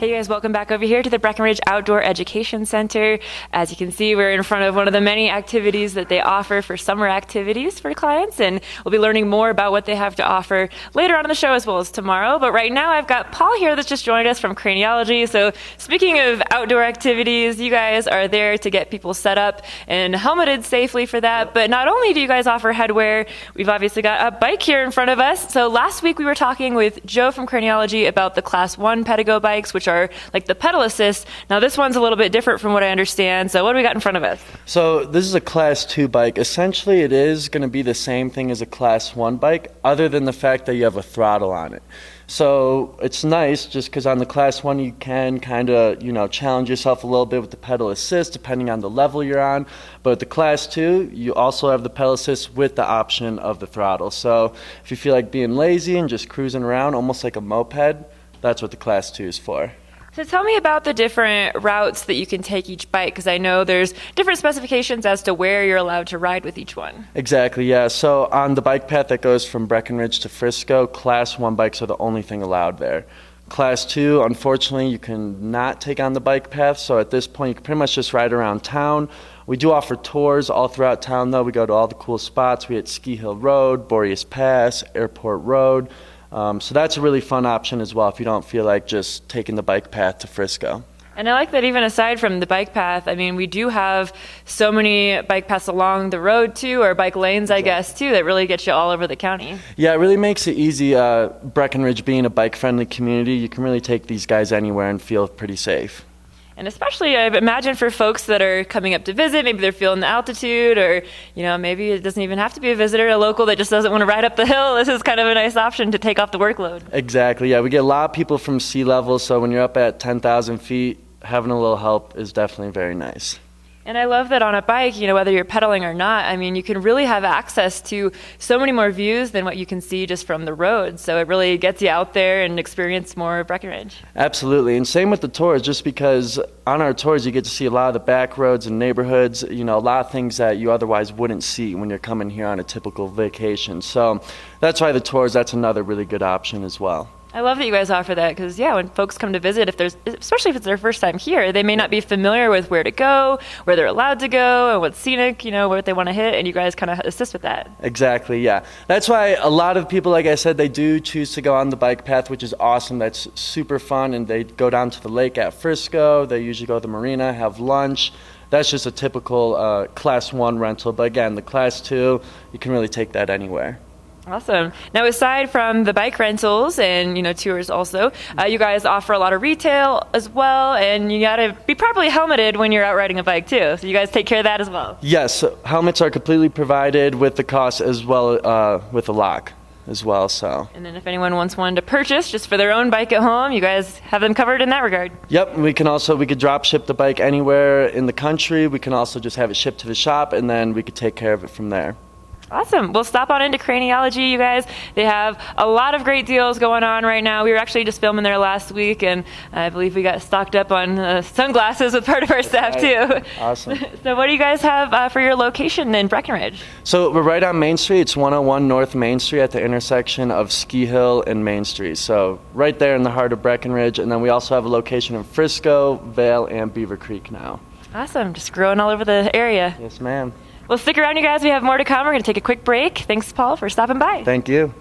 Hey guys, welcome back over here to the Breckenridge Outdoor Education Center. As you can see, we're in front of one of the many activities that they offer for summer activities for clients, and we'll be learning more about what they have to offer later on in the show as well as tomorrow. But right now I've got Paul here that's just joined us from Craniologie. So speaking of outdoor activities, you guys are there to get people set up and helmeted safely for that. But not only do you guys offer headwear, we've obviously got a bike here in front of us. So last week we were talking with Joe from Craniologie about the Class 1 Pedigo bikes, which are like the pedal assist. Now this one's a little bit different from what I understand. So what do we got in front of us? So this is a Class 2 bike. Essentially it is going to be the same thing as a Class 1 bike, other than the fact that you have a throttle on it. So it's nice just because on the Class 1 you can kind of, challenge yourself a little bit with the pedal assist depending on the level you're on. But with the Class 2, you also have the pedal assist with the option of the throttle. So if you feel like being lazy and just cruising around almost like a moped, that's what the Class 2 is for. So tell me about the different routes that you can take each bike, because I know there's different specifications as to where you're allowed to ride with each one. Exactly, yeah. So on the bike path that goes from Breckenridge to Frisco, Class 1 bikes are the only thing allowed there. Class 2, unfortunately, you can not take on the bike path, so at this point you can pretty much just ride around town. We do offer tours all throughout town, though. We go to all the cool spots. We hit Ski Hill Road, Boreas Pass, Airport Road. So that's a really fun option as well if you don't feel like just taking the bike path to Frisco. And I like that even aside from the bike path, I mean, we do have so many bike paths along the road too, or bike lanes, I guess, too, that really get you all over the county. Yeah, it really makes it easy. Breckenridge being a bike-friendly community, you can really take these guys anywhere and feel pretty safe. And especially, I imagine for folks that are coming up to visit, maybe they're feeling the altitude, or maybe it doesn't even have to be a visitor, a local that just doesn't want to ride up the hill. This is kind of a nice option to take off the workload. Exactly, yeah. We get a lot of people from sea level, so when you're up at 10,000 feet, having a little help is definitely very nice. And I love that on a bike, whether you're pedaling or not, I mean, you can really have access to so many more views than what you can see just from the road. So it really gets you out there and experience more of Breckenridge. Absolutely. And same with the tours, just because on our tours you get to see a lot of the back roads and neighborhoods, a lot of things that you otherwise wouldn't see when you're coming here on a typical vacation. So that's why the tours, that's another really good option as well. I love that you guys offer that because, when folks come to visit, especially if it's their first time here, they may not be familiar with where to go, where they're allowed to go, and what's scenic, what they want to hit, and you guys kind of assist with that. Exactly, yeah. That's why a lot of people, like I said, they do choose to go on the bike path, which is awesome. That's super fun, and they go down to the lake at Frisco. They usually go to the marina, have lunch. That's just a typical Class 1 rental, but again, the Class 2, you can really take that anywhere. Awesome. Now, aside from the bike rentals and, tours also, you guys offer a lot of retail as well, and you got to be properly helmeted when you're out riding a bike too. So you guys take care of that as well. Yes, helmets are completely provided with the cost as well with a lock as well. So. And then if anyone wants one to purchase just for their own bike at home, you guys have them covered in that regard. Yep, we could drop ship the bike anywhere in the country. We can also just have it shipped to the shop, and then we could take care of it from there. Awesome. Well, stop on into Craniologie, you guys. They have a lot of great deals going on right now. We were actually just filming there last week, and I believe we got stocked up on sunglasses with part of our staff, too. Awesome. So what do you guys have for your location in Breckenridge? So we're right on Main Street. It's 101 North Main Street at the intersection of Ski Hill and Main Street. So right there in the heart of Breckenridge. And then we also have a location in Frisco, Vail, and Beaver Creek now. Awesome. Just growing all over the area. Yes, ma'am. Well, stick around, you guys. We have more to come. We're going to take a quick break. Thanks, Paul, for stopping by. Thank you.